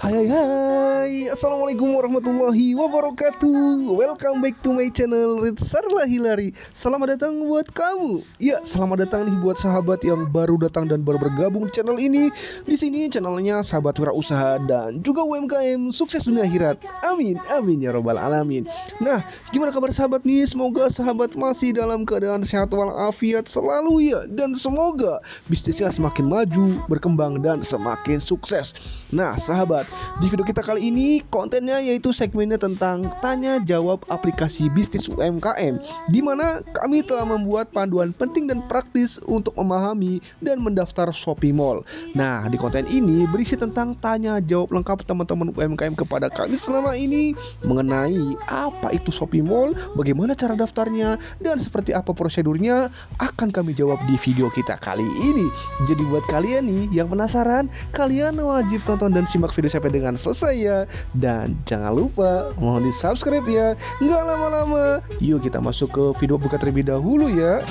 Hai, Assalamualaikum warahmatullahi wabarakatuh. Welcome back to my channel Ritsarlah Hilary. Selamat datang buat kamu. Ya, selamat datang nih buat sahabat yang baru datang dan baru bergabung di channel ini. Di sini channelnya sahabat wirausaha dan juga UMKM sukses dunia akhirat. Amin, amin ya robbal alamin. Nah, gimana kabar sahabat nih? Semoga sahabat masih dalam keadaan sehat walafiat selalu ya. Dan semoga bisnisnya semakin maju, berkembang dan semakin sukses. Nah sahabat, di video kita kali ini kontennya yaitu segmennya tentang tanya jawab aplikasi bisnis UMKM, di mana kami telah membuat panduan penting dan praktis untuk memahami dan mendaftar Shopee Mall. Nah, di konten ini berisi tentang tanya jawab lengkap teman-teman UMKM kepada kami selama ini mengenai apa itu Shopee Mall, bagaimana cara daftarnya, dan seperti apa prosedurnya akan kami jawab di video kita kali ini. Jadi buat kalian nih yang penasaran, kalian wajib tonton dan simak video sampai dengan selesai ya. Dan jangan lupa mohon di subscribe ya. Nggak lama-lama, yuk kita masuk ke video buka terlebih dahulu ya.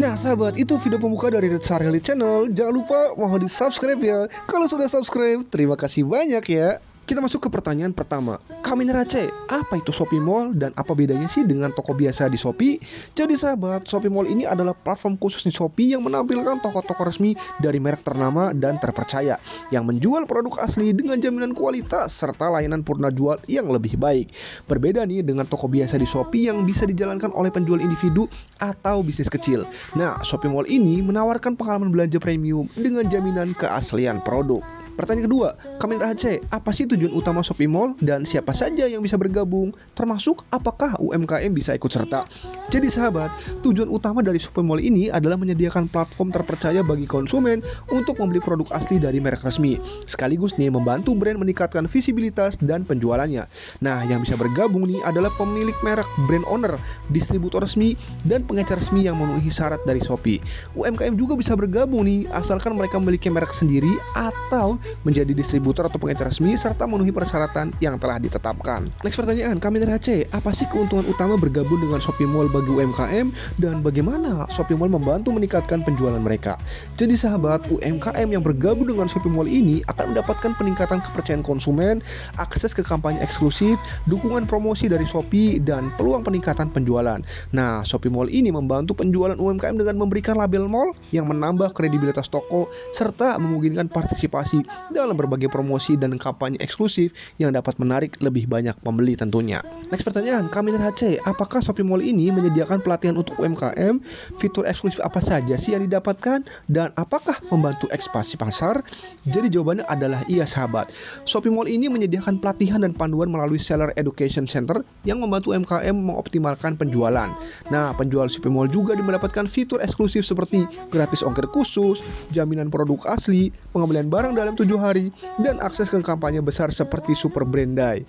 Nah sahabat, itu video pembuka dari Ritsarlah Hilary Channel. Jangan lupa mohon di subscribe ya. Kalau sudah subscribe, terima kasih banyak ya. Kita masuk ke pertanyaan pertama. Kami neraca, apa itu Shopee Mall dan apa bedanya sih dengan toko biasa di Shopee? Jadi sahabat, Shopee Mall ini adalah platform khusus di Shopee yang menampilkan toko-toko resmi dari merek ternama dan terpercaya yang menjual produk asli dengan jaminan kualitas serta layanan purna jual yang lebih baik. Berbeda nih dengan toko biasa di Shopee yang bisa dijalankan oleh penjual individu atau bisnis kecil. Nah, Shopee Mall ini menawarkan pengalaman belanja premium dengan jaminan keaslian produk. Pertanyaan kedua, kami neraca, apa sih tujuan utama Shopee Mall dan siapa saja yang bisa bergabung, termasuk apakah UMKM bisa ikut serta? Jadi sahabat, tujuan utama dari Shopee Mall ini adalah menyediakan platform terpercaya bagi konsumen untuk membeli produk asli dari merek resmi, sekaligus nih membantu brand meningkatkan visibilitas dan penjualannya. Nah, yang bisa bergabung nih adalah pemilik merek, brand owner, distributor resmi, dan pengecer resmi yang memenuhi syarat dari Shopee. UMKM juga bisa bergabung nih, asalkan mereka memiliki merek sendiri atau menjadi distributor atau pengecer resmi serta memenuhi persyaratan yang telah ditetapkan. Next pertanyaan, kami neraca, apa sih keuntungan utama bergabung dengan Shopee Mall bagi UMKM dan bagaimana Shopee Mall membantu meningkatkan penjualan mereka? Jadi sahabat, UMKM yang bergabung dengan Shopee Mall ini akan mendapatkan peningkatan kepercayaan konsumen, akses ke kampanye eksklusif, dukungan promosi dari Shopee, dan peluang peningkatan penjualan. Nah, Shopee Mall ini membantu penjualan UMKM dengan memberikan label mall yang menambah kredibilitas toko serta memungkinkan partisipasi dalam berbagai promosi dan kampanye eksklusif yang dapat menarik lebih banyak pembeli tentunya. Next pertanyaan, kami neraca, apakah Shopee Mall ini menyediakan pelatihan untuk UMKM? Fitur eksklusif apa saja sih yang didapatkan? Dan apakah membantu ekspansi pasar? Jadi jawabannya adalah iya sahabat. Shopee Mall ini menyediakan pelatihan dan panduan melalui Seller Education Center yang membantu UMKM mengoptimalkan penjualan. Nah, penjual Shopee Mall juga mendapatkan fitur eksklusif seperti gratis ongkir khusus, jaminan produk asli, pengembalian barang dalam 7 hari, dan akses ke kampanye besar seperti Super Brand Day.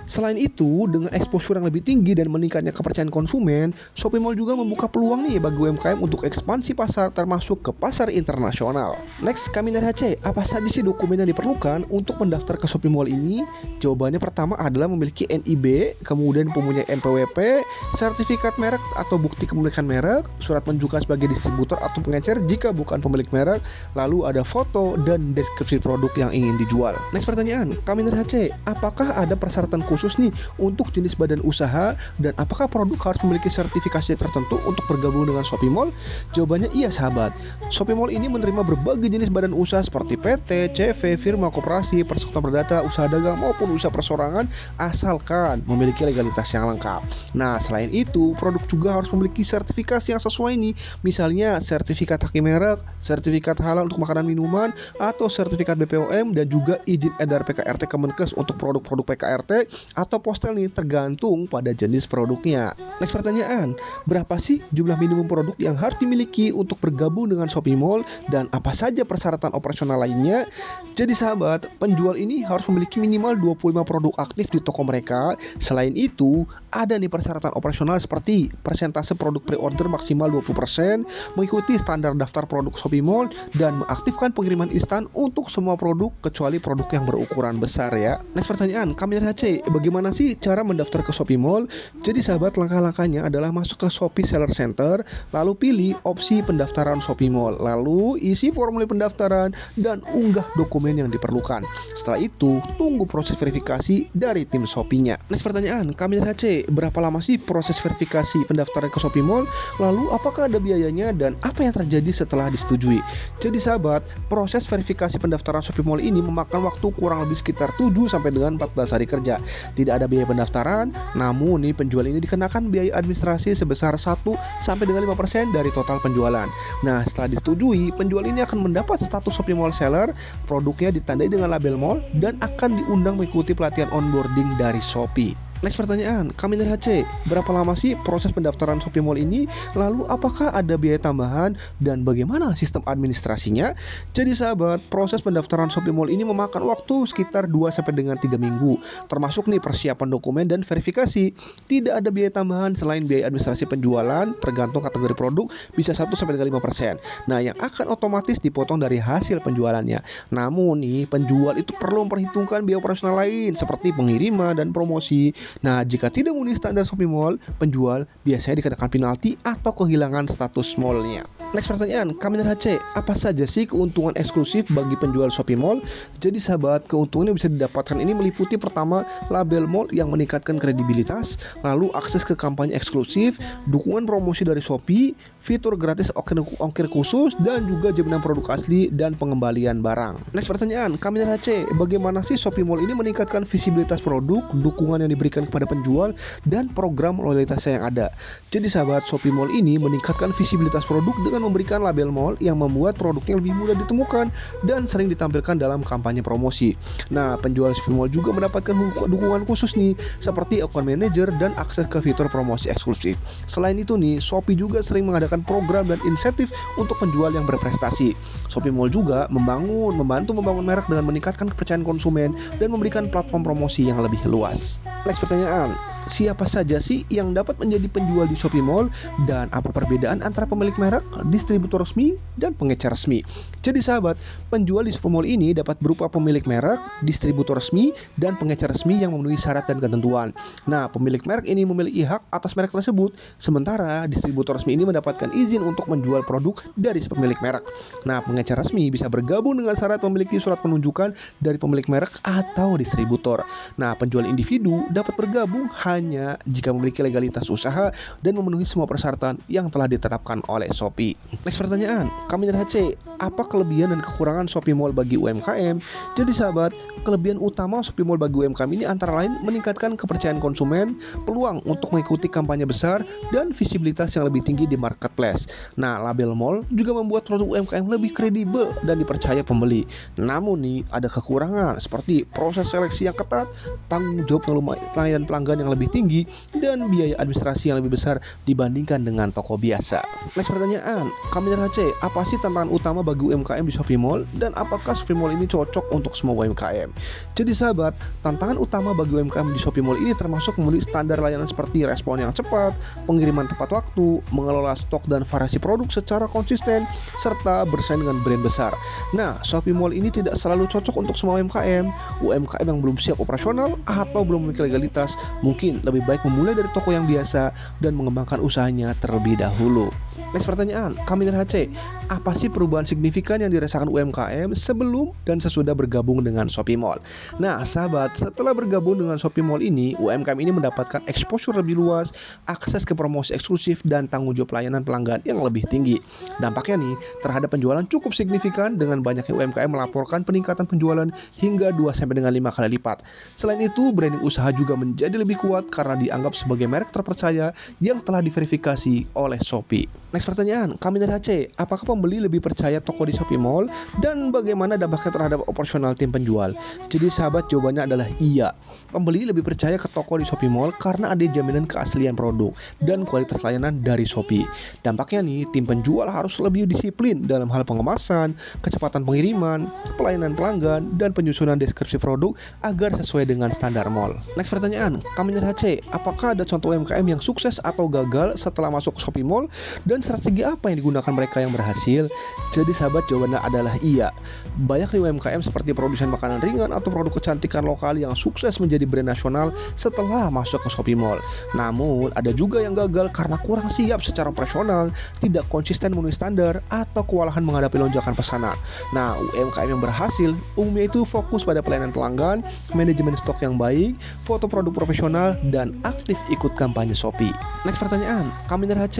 Selain itu, dengan exposure yang lebih tinggi dan meningkatnya kepercayaan konsumen, Shopee Mall juga membuka peluang nih bagi UMKM untuk ekspansi pasar termasuk ke pasar internasional. Next, kami neraca, apa saja sih dokumen yang diperlukan untuk mendaftar ke Shopee Mall ini? Jawabannya pertama adalah memiliki NIB, kemudian mempunyai NPWP, sertifikat merek atau bukti kepemilikan merek, surat menunjukkan sebagai distributor atau pengecer jika bukan pemilik merek, lalu ada foto dan deskripsi produk yang ingin dijual. Next pertanyaan, kami neraca, apakah ada persyaratan khusus nih untuk jenis badan usaha dan apakah produk harus memiliki sertifikasi tertentu untuk bergabung dengan Shopee Mall? Jawabannya iya sahabat. Shopee Mall ini menerima berbagai jenis badan usaha seperti PT, CV, firma koperasi, persekutuan perdata, usaha dagang maupun usaha persorangan asalkan memiliki legalitas yang lengkap. Nah, selain itu produk juga harus memiliki sertifikasi yang sesuai nih. Misalnya sertifikat haki merek, sertifikat halal untuk makanan minuman, atau sertifikat BPOM dan juga izin edar PKRT Kemenkes untuk produk-produk PKRT atau postel nih, tergantung pada jenis produknya. Next pertanyaan, berapa sih jumlah minimum produk yang harus dimiliki untuk bergabung dengan Shopee Mall dan apa saja persyaratan operasional lainnya? Jadi sahabat, penjual ini harus memiliki minimal 25 produk aktif di toko mereka. Selain itu, ada nih persyaratan operasional seperti persentase produk pre-order maksimal 20%, mengikuti standar daftar produk Shopee Mall, dan mengaktifkan pengiriman instan untuk semua produk kecuali produk yang berukuran besar ya. Next pertanyaan, Kamil HC, bagaimana sih cara mendaftar ke Shopee Mall? Jadi sahabat, langkah-langkahnya adalah masuk ke Shopee Seller Center, lalu pilih opsi pendaftaran Shopee Mall, lalu isi formulir pendaftaran dan unggah dokumen yang diperlukan. Setelah itu, tunggu proses verifikasi dari tim Shopee-nya. Next pertanyaan, Kamil HC, berapa lama sih proses verifikasi pendaftaran ke Shopee Mall? Lalu apakah ada biayanya dan apa yang terjadi setelah disetujui? Jadi sahabat, proses verifikasi pendaftaran Shopee Mall ini memakan waktu kurang lebih sekitar 7 sampai dengan 14 hari kerja. Tidak ada biaya pendaftaran, namun nih penjual ini dikenakan biaya administrasi sebesar 1 sampai dengan 5% dari total penjualan. Nah, setelah disetujui, penjual ini akan mendapat status Shopee Mall seller, produknya ditandai dengan label mall dan akan diundang mengikuti pelatihan onboarding dari Shopee. Next pertanyaan, Kamil HC, berapa lama sih proses pendaftaran Shopee Mall ini? Lalu apakah ada biaya tambahan dan bagaimana sistem administrasinya? Jadi sahabat, proses pendaftaran Shopee Mall ini memakan waktu sekitar 2 sampai dengan 3 minggu, termasuk nih persiapan dokumen dan verifikasi. Tidak ada biaya tambahan selain biaya administrasi penjualan, tergantung kategori produk, bisa 1 sampai dengan 5%. Nah, yang akan otomatis dipotong dari hasil penjualannya. Namun nih, penjual itu perlu memperhitungkan biaya operasional lain seperti pengiriman dan promosi. Nah, jika tidak memenuhi standar Shopee Mall, penjual biasanya dikenakan penalti atau kehilangan status mallnya. Next pertanyaan, Kamil HC, apa saja sih keuntungan eksklusif bagi penjual Shopee Mall? Jadi sahabat, keuntungan yang bisa didapatkan ini meliputi pertama, label mall yang meningkatkan kredibilitas, lalu akses ke kampanye eksklusif, dukungan promosi dari Shopee, fitur gratis ongkir khusus, dan juga jaminan produk asli dan pengembalian barang. Next pertanyaan, Kamil HC, bagaimana sih Shopee Mall ini meningkatkan visibilitas produk, dukungan yang diberikan kepada penjual, dan program loyalitasnya yang ada? Jadi sahabat, Shopee Mall ini meningkatkan visibilitas produk dengan memberikan label mall yang membuat produknya lebih mudah ditemukan dan sering ditampilkan dalam kampanye promosi. Nah, penjual Shopee Mall juga mendapatkan dukungan khusus nih, seperti account manager dan akses ke fitur promosi eksklusif. Selain itu nih, Shopee juga sering mengadakan program dan insentif untuk penjual yang berprestasi. Shopee Mall juga membantu membangun merek dengan meningkatkan kepercayaan konsumen dan memberikan platform promosi yang lebih luas. Next pertanyaan, siapa saja sih yang dapat menjadi penjual di Shopee Mall dan apa perbedaan antara pemilik merek, distributor resmi, dan pengecer resmi? Jadi sahabat, penjual di Shopee Mall ini dapat berupa pemilik merek, distributor resmi, dan pengecer resmi yang memenuhi syarat dan ketentuan. Nah, pemilik merek ini memiliki hak atas merek tersebut, sementara distributor resmi ini mendapatkan izin untuk menjual produk dari si pemilik merek. Nah, pengecer resmi bisa bergabung dengan syarat memiliki surat penunjukan dari pemilik merek atau distributor. Nah, penjual individu dapat bergabung hanya jika memiliki legalitas usaha dan memenuhi semua persyaratan yang telah ditetapkan oleh Shopee. Next pertanyaan, Kamil HC, apa kelebihan dan kekurangan Shopee Mall bagi UMKM? Jadi sahabat, kelebihan utama Shopee Mall bagi UMKM ini antara lain meningkatkan kepercayaan konsumen, peluang untuk mengikuti kampanye besar, dan visibilitas yang lebih tinggi di marketplace. Nah, label mall juga membuat produk UMKM lebih kredibel dan dipercaya pembeli. Namun nih, ada kekurangan seperti proses seleksi yang ketat, tanggung jawab pelayanan pelanggan yang lebih tinggi, dan biaya administrasi yang lebih besar dibandingkan dengan toko biasa. Next pertanyaan, Kamil HC, apa sih tantangan utama bagi UMKM di Shopee Mall dan apakah Shopee Mall ini cocok untuk semua UMKM? Jadi sahabat, tantangan utama bagi UMKM di Shopee Mall ini termasuk memenuhi standar layanan seperti respon yang cepat, pengiriman tepat waktu, mengelola stok dan variasi produk secara konsisten, serta bersaing dengan brand besar. Nah, Shopee Mall ini tidak selalu cocok untuk semua UMKM. UMKM yang belum siap operasional atau belum memiliki legalitas mungkin lebih baik memulai dari toko yang biasa dan mengembangkan usahanya terlebih dahulu. Next pertanyaan, Kamil HC, apa sih perubahan signifikan yang dirasakan UMKM sebelum dan sesudah bergabung dengan Shopee Mall? Nah sahabat, setelah bergabung dengan Shopee Mall ini, UMKM ini mendapatkan exposure lebih luas, akses ke promosi eksklusif, dan tanggung jawab pelayanan pelanggan yang lebih tinggi. Dampaknya nih, terhadap penjualan cukup signifikan dengan banyaknya UMKM melaporkan peningkatan penjualan hingga 2-5 kali lipat. Selain itu, branding usaha juga menjadi lebih kuat kuat karena dianggap sebagai merek terpercaya yang telah diverifikasi oleh Shopee. Next pertanyaan, kami dari HC, apakah pembeli lebih percaya toko di Shopee Mall dan bagaimana dampaknya terhadap operasional tim penjual? Jadi sahabat, jawabannya adalah iya. Pembeli lebih percaya ke toko di Shopee Mall karena ada jaminan keaslian produk dan kualitas layanan dari Shopee. Dampaknya nih, tim penjual harus lebih disiplin dalam hal pengemasan, kecepatan pengiriman, pelayanan pelanggan, dan penyusunan deskripsi produk agar sesuai dengan standar mall. Next pertanyaan, kami dari HC, apakah ada contoh UMKM yang sukses atau gagal setelah masuk ke Shopee Mall dan strategi apa yang digunakan mereka yang berhasil? Jadi sahabat, jawabannya adalah iya. Banyak di UMKM seperti produsen makanan ringan atau produk kecantikan lokal yang sukses menjadi brand nasional setelah masuk ke Shopee Mall. Namun ada juga yang gagal karena kurang siap secara operasional, tidak konsisten memenuhi standar, atau kewalahan menghadapi lonjakan pesanan. Nah, UMKM yang berhasil umumnya itu fokus pada pelayanan pelanggan, manajemen stok yang baik, foto produk profesional, dan aktif ikut kampanye Shopee. Next pertanyaan, kami dari HC,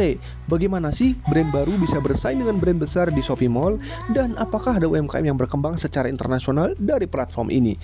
bagaimana sih brand baru bisa bersaing dengan brand besar di Shopee Mall, dan apakah ada UMKM yang berkembang secara internasional dari platform ini?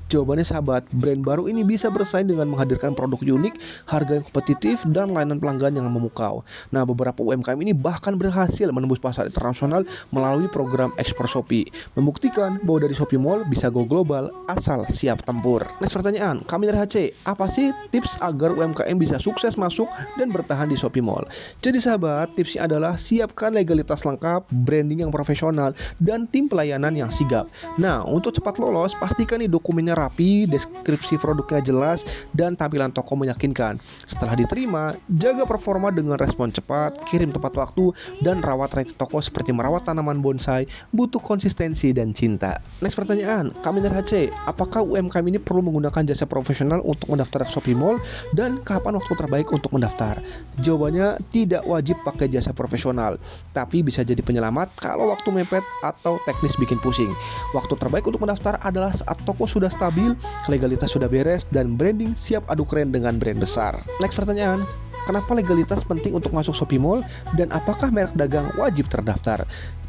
Jawabannya sahabat, brand baru ini bisa bersaing dengan menghadirkan produk unik, harga yang kompetitif, dan layanan pelanggan yang memukau. Nah, beberapa UMKM ini bahkan berhasil menembus pasar internasional melalui program ekspor Shopee, membuktikan bahwa dari Shopee Mall bisa go global asal siap tempur. Next pertanyaan, kami dari HC, apa sih tips agar UMKM bisa sukses masuk dan bertahan di Shopee Mall? Jadi sahabat, tipsnya adalah siapkan legalitas lengkap, branding yang profesional, dan tim pelayanan yang sigap. Nah, untuk cepat lolos, pastikan nih dokumennya rapi, deskripsi produknya jelas, dan tampilan toko meyakinkan. Setelah diterima, jaga performa dengan respon cepat, kirim tepat waktu, dan rawat rating toko seperti merawat tanaman bonsai, butuh konsistensi dan cinta. Next pertanyaan, kami dari HC, apakah UMKM ini perlu menggunakan jasa profesional untuk mendaftar ke Shopee Mall, dan kapan waktu terbaik untuk mendaftar? Jawabannya, tidak wajib pakai jasa profesional, tapi bisa jadi penyelamat kalau waktu mepet atau teknis bikin pusing. Waktu terbaik untuk mendaftar adalah saat toko sudah stabil, legalitas sudah beres, dan branding siap adu keren dengan brand besar. Next pertanyaan, kenapa legalitas penting untuk masuk Shopee Mall, dan apakah merek dagang wajib terdaftar?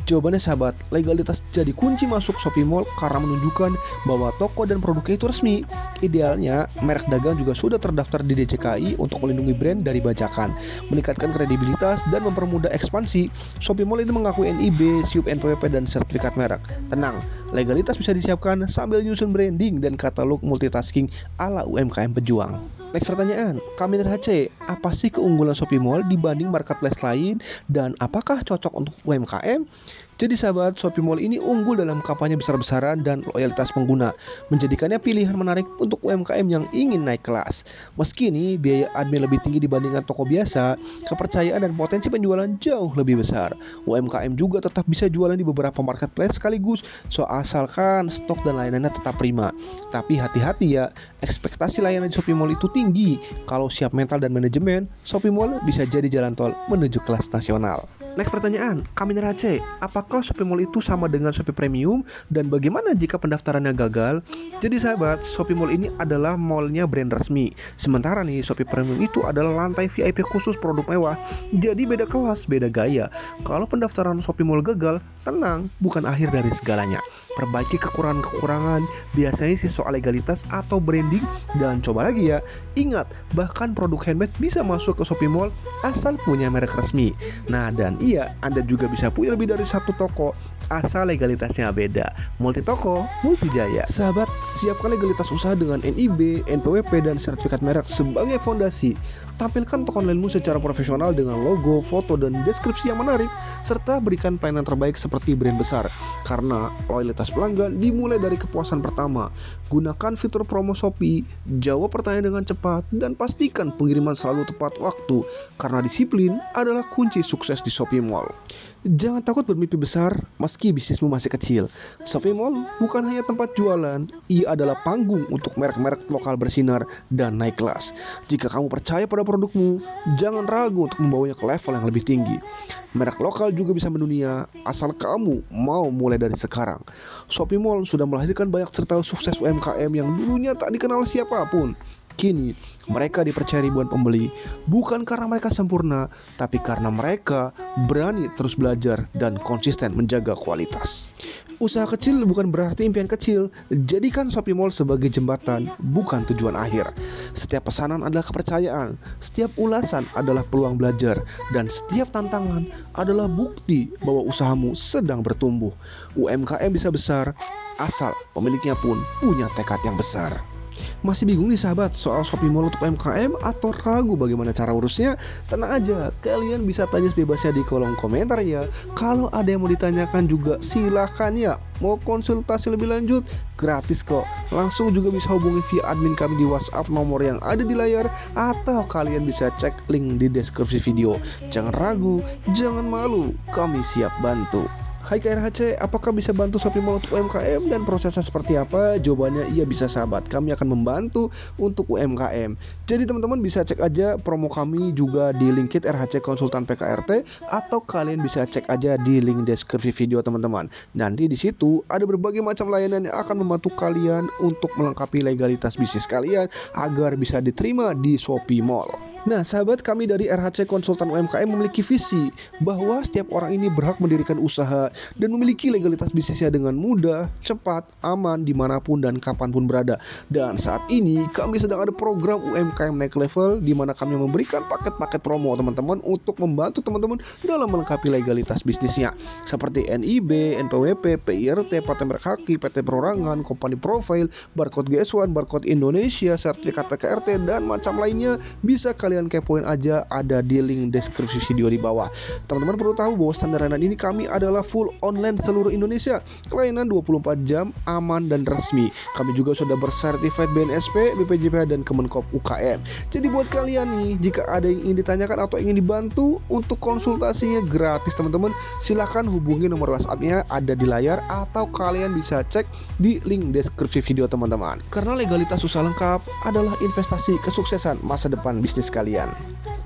Jawabannya sahabat, legalitas jadi kunci masuk Shopee Mall karena menunjukkan bahwa toko dan produknya itu resmi. Idealnya, merek dagang juga sudah terdaftar di DJKI untuk melindungi brand dari bajakan, meningkatkan kredibilitas, dan mempermudah ekspansi. Shopee Mall ini mengakui NIB, SIUP NPWP, dan sertifikat merek. Tenang, legalitas bisa disiapkan sambil nyusun branding dan katalog multitasking ala UMKM pejuang. Next pertanyaan, kami dari HC, apa sih keunggulan Shopee Mall dibanding marketplace lain, dan apakah cocok untuk UMKM? Jadi sahabat, Shopee Mall ini unggul dalam kampanye besar-besaran dan loyalitas pengguna, menjadikannya pilihan menarik untuk UMKM yang ingin naik kelas. Meski ini biaya admin lebih tinggi dibandingkan toko biasa, kepercayaan dan potensi penjualan jauh lebih besar. UMKM juga tetap bisa jualan di beberapa marketplace sekaligus, asalkan stok dan layanannya tetap prima. Tapi hati-hati ya, ekspektasi layanan di Shopee Mall itu tinggi. Kalau siap mental dan manajemen, Shopee Mall bisa jadi jalan tol menuju kelas nasional. Next pertanyaan, kami dari HC, apakah Shopee Mall itu sama dengan Shopee Premium, dan bagaimana jika pendaftarannya gagal? Jadi sahabat, Shopee Mall ini adalah mallnya brand resmi. Sementara nih, Shopee Premium itu adalah lantai VIP khusus produk mewah. Jadi beda kelas, beda gaya. Kalau pendaftaran Shopee Mall gagal, tenang, bukan akhir dari segalanya. Perbaiki kekurangan-kekurangan, biasanya sih soal legalitas atau branding, dan coba lagi ya, ingat, bahkan produk handmade bisa masuk ke Shopee Mall asal punya merek resmi. Nah, dan iya, Anda juga bisa punya lebih dari satu toko asal legalitasnya beda. Multi toko, multi jaya. Sahabat, siapkan legalitas usaha dengan NIB, NPWP, dan sertifikat merek sebagai fondasi. Tampilkan toko onlinemu secara profesional dengan logo, foto, dan deskripsi yang menarik, serta berikan pelayanan terbaik seperti brand besar. Karena loyalitas pelanggan dimulai dari kepuasan pertama. Gunakan fitur promo Shopee, jawab pertanyaan dengan cepat, dan pastikan pengiriman selalu tepat waktu. Karena disiplin adalah kunci sukses di Shopee Mall. Jangan takut bermimpi besar meski bisnismu masih kecil. Shopee Mall bukan hanya tempat jualan, ia adalah panggung untuk merek-merek lokal bersinar dan naik kelas. Jika kamu percaya pada produkmu, jangan ragu untuk membawanya ke level yang lebih tinggi. Merek lokal juga bisa mendunia, asal kamu mau mulai dari sekarang. Shopee Mall sudah melahirkan banyak cerita sukses UMKM yang dulunya tak dikenal siapapun. Kini mereka dipercaya ribuan pembeli bukan karena mereka sempurna, tapi karena mereka berani terus belajar dan konsisten menjaga kualitas. Usaha kecil bukan berarti impian kecil. Jadikan Shopee Mall sebagai jembatan, bukan tujuan akhir. Setiap pesanan adalah kepercayaan, setiap ulasan adalah peluang belajar, dan setiap tantangan adalah bukti bahwa usahamu sedang bertumbuh. UMKM bisa besar asal pemiliknya pun punya tekad yang besar. Masih bingung nih sahabat soal Shopee Mall untuk UMKM atau ragu bagaimana cara urusnya? Tenang aja, kalian bisa tanya sebebasnya di kolom komentar ya. Kalau ada yang mau ditanyakan juga silahkan ya. Mau konsultasi lebih lanjut? Gratis kok. Langsung juga bisa hubungi via admin kami di WhatsApp nomor yang ada di layar, atau kalian bisa cek link di deskripsi video. Jangan ragu, jangan malu, kami siap bantu. Hai KRHC, apakah bisa bantu Shopee Mall untuk UMKM dan prosesnya seperti apa? Jawabannya iya bisa sahabat, kami akan membantu untuk UMKM. Jadi teman-teman bisa cek aja promo kami juga di Linkit RHC Konsultan PKRT, atau kalian bisa cek aja di link deskripsi video teman-teman. Nanti di situ ada berbagai macam layanan yang akan membantu kalian untuk melengkapi legalitas bisnis kalian agar bisa diterima di Shopee Mall. Nah sahabat, kami dari RHC Konsultan UMKM memiliki visi bahwa setiap orang ini berhak mendirikan usaha dan memiliki legalitas bisnisnya dengan mudah, cepat, aman dimanapun dan kapanpun berada. Dan saat ini kami sedang ada program UMKM naik level, di mana kami memberikan paket-paket promo teman-teman untuk membantu teman-teman dalam melengkapi legalitas bisnisnya, seperti NIB, NPWP, PIRT, paten merek haki, PT perorangan, company profile, barcode GS1, barcode Indonesia, sertifikat PKRT, dan macam lainnya. Bisa kalian kepoin aja, ada di link deskripsi video di bawah. Teman-teman perlu tahu bahwa standar layanan ini kami adalah full online seluruh Indonesia. Layanan 24 jam, aman dan resmi. Kami juga sudah bersertifikat BNSP, BPJPH, dan Kemenkop UKM. Jadi buat kalian nih, jika ada yang ingin ditanyakan atau ingin dibantu untuk konsultasinya gratis teman-teman, silahkan hubungi nomor WhatsApp-nya ada di layar, atau kalian bisa cek di link deskripsi video teman-teman. Karena legalitas usaha lengkap adalah investasi kesuksesan masa depan bisnis kalian.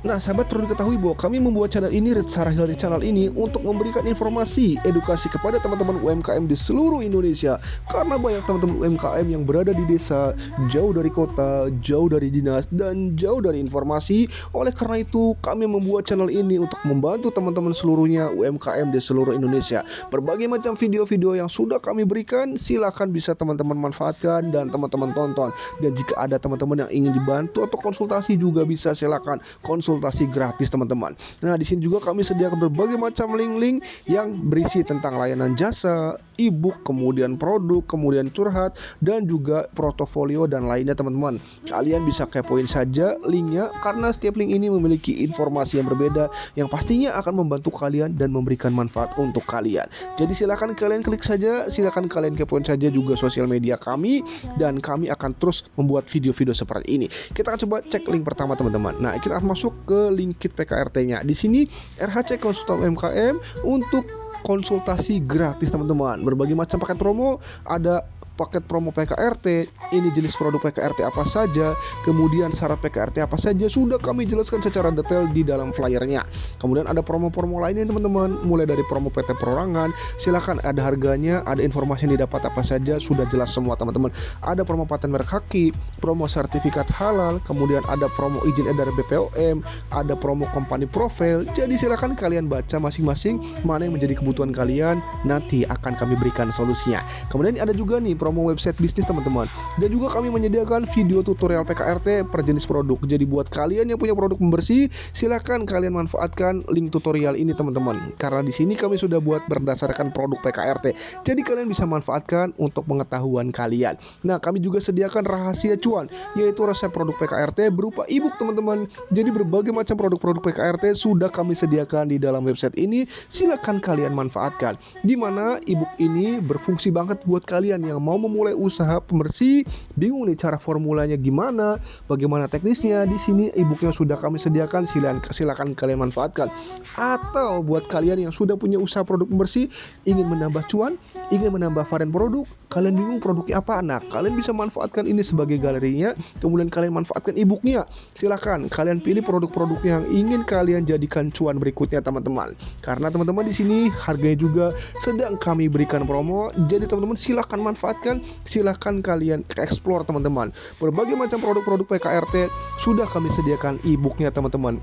Nah sahabat, perlu diketahui bahwa kami membuat channel ini, Red Sarahil di channel ini, untuk memberikan informasi, edukasi kepada teman-teman UMKM di seluruh Indonesia. Karena banyak teman-teman UMKM yang berada di desa, jauh dari kota, jauh dari dinas, dan jauh dari informasi. Oleh karena itu kami membuat channel ini untuk membantu teman-teman seluruhnya UMKM di seluruh Indonesia. Berbagai macam video-video yang sudah kami berikan, silahkan bisa teman-teman manfaatkan dan teman-teman tonton. Dan jika ada teman-teman yang ingin dibantu atau konsultasi juga bisa silakan konsultasi gratis teman-teman. Nah di sini juga kami sediakan berbagai macam link-link yang berisi tentang layanan jasa, e-book, kemudian produk, kemudian curhat, dan juga portofolio dan lainnya teman-teman. Kalian bisa kepoin saja linknya, karena setiap link ini memiliki informasi yang berbeda yang pastinya akan membantu kalian dan memberikan manfaat untuk kalian. Jadi silakan kalian klik saja, silakan kalian kepoin saja juga sosial media kami, dan kami akan terus membuat video-video seperti ini. Kita akan coba cek link pertama teman-teman. Nah kita akan masuk ke Linkit PKRT-nya. Di sini RHC Konsultan UMKM untuk konsultasi gratis teman-teman. Berbagai macam paket promo, ada paket promo PKRT, ini jenis produk PKRT apa saja, kemudian syarat PKRT apa saja, sudah kami jelaskan secara detail di dalam flyernya. Kemudian ada promo-promo lainnya teman-teman, mulai dari promo PT perorangan, silahkan ada harganya, ada informasi yang didapat apa saja, sudah jelas semua teman-teman. Ada promo paten merek haki, promo sertifikat halal, kemudian ada promo izin edar BPOM, ada promo company profile. Jadi silahkan kalian baca masing-masing mana yang menjadi kebutuhan kalian, nanti akan kami berikan solusinya. Kemudian ada juga nih promo website bisnis teman-teman, dan juga kami menyediakan video tutorial PKRT per jenis produk. Jadi buat kalian yang punya produk pembersih, silahkan kalian manfaatkan link tutorial ini teman-teman, karena di sini kami sudah buat berdasarkan produk PKRT. Jadi kalian bisa manfaatkan untuk pengetahuan kalian. Nah kami juga sediakan rahasia cuan, yaitu resep produk PKRT berupa e-book teman-teman. Jadi berbagai macam produk-produk PKRT sudah kami sediakan di dalam website ini, silahkan kalian manfaatkan. Dimana e-book ini berfungsi banget buat kalian yang mau memulai usaha pembersih, bingung nih cara formulanya gimana, bagaimana teknisnya. Di sini e-booknya sudah kami sediakan, silakan kalian manfaatkan. Atau buat kalian yang sudah punya usaha produk pembersih, ingin menambah cuan, ingin menambah varian produk, kalian bingung produknya apa, nah kalian bisa manfaatkan ini sebagai galerinya, kemudian kalian manfaatkan e-booknya. Silakan kalian pilih produk-produk yang ingin kalian jadikan cuan berikutnya teman-teman. Karena teman-teman di sini harganya juga sedang kami berikan promo, jadi teman-teman silakan manfaatkan manfaatkan, silahkan kalian explore teman-teman. Berbagai macam produk-produk PKRT sudah kami sediakan e-booknya teman-teman.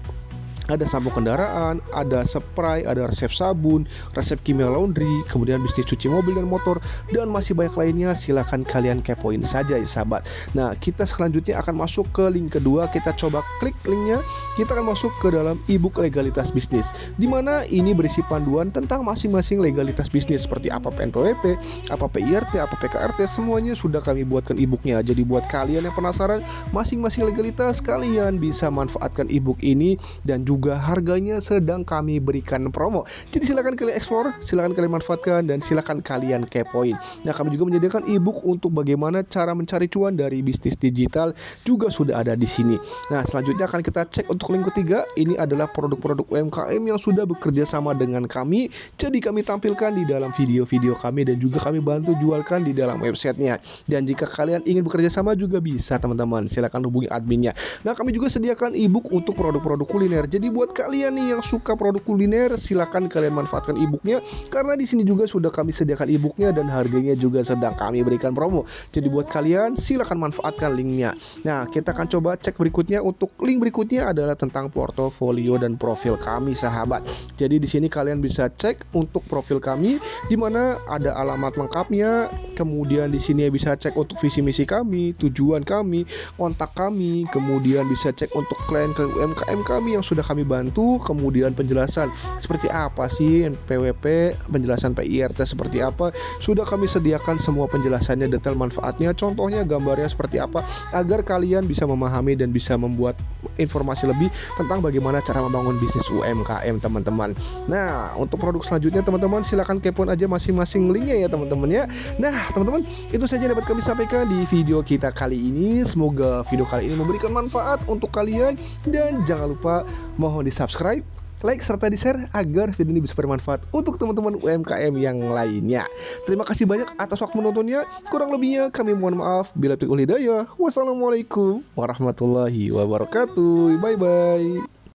Ada sampo kendaraan, ada spray, ada resep sabun, resep kimia laundry, kemudian bisnis cuci mobil dan motor, dan masih banyak lainnya. Silahkan kalian kepoin saja ya sahabat. Nah, kita selanjutnya akan masuk ke link kedua. Kita coba klik linknya. Kita akan masuk ke dalam e-book legalitas bisnis, dimana ini berisi panduan tentang masing-masing legalitas bisnis, seperti apa PNPWP, apa PIRT, apa PKRT. Semuanya sudah kami buatkan e-booknya. Jadi buat kalian yang penasaran masing-masing legalitas, kalian bisa manfaatkan e-book ini, dan juga harganya sedang kami berikan promo. Jadi silakan kalian explore, silakan kalian manfaatkan, dan silakan kalian kepoin. Nah, kami juga menyediakan e-book untuk bagaimana cara mencari cuan dari bisnis digital, juga sudah ada di sini. Nah, selanjutnya akan kita cek untuk link ketiga. Ini adalah produk-produk UMKM yang sudah bekerja sama dengan kami. Jadi kami tampilkan di dalam video-video kami, dan juga kami bantu jualkan di dalam websitenya. Dan jika kalian ingin bekerja sama juga bisa teman-teman, silakan hubungi adminnya. Nah, kami juga sediakan e-book untuk produk-produk kuliner. Jadi buat kalian nih yang suka produk kuliner, silakan kalian manfaatkan e-booknya, karena di sini juga sudah kami sediakan e-booknya dan harganya juga sedang kami berikan promo. Jadi buat kalian silakan manfaatkan linknya. Nah, kita akan coba cek berikutnya. Untuk link berikutnya adalah tentang portofolio dan profil kami sahabat. Jadi di sini kalian bisa cek untuk profil kami, di mana ada alamat lengkapnya. Kemudian di sini bisa cek untuk visi misi kami, tujuan kami, kontak kami. Kemudian bisa cek untuk klien UMKM kami yang sudah kami bantu. Kemudian penjelasan seperti apa sih PWP, penjelasan PIRT seperti apa, sudah kami sediakan semua penjelasannya, detail manfaatnya, contohnya, gambarnya seperti apa, agar kalian bisa memahami dan bisa membuat informasi lebih tentang bagaimana cara membangun bisnis UMKM teman-teman. Nah, untuk produk selanjutnya teman-teman silakan kepoin aja masing-masing linknya ya teman-teman ya. Nah teman-teman, itu saja yang dapat kami sampaikan di video kita kali ini. Semoga video kali ini memberikan manfaat untuk kalian, dan jangan lupa mohon di subscribe, like, serta di-share agar video ini bisa bermanfaat untuk teman-teman UMKM yang lainnya. Terima kasih banyak atas waktu menontonnya. Kurang lebihnya kami mohon maaf. Bila taufiq wal hidayah. Wassalamualaikum warahmatullahi wabarakatuh. Bye-bye.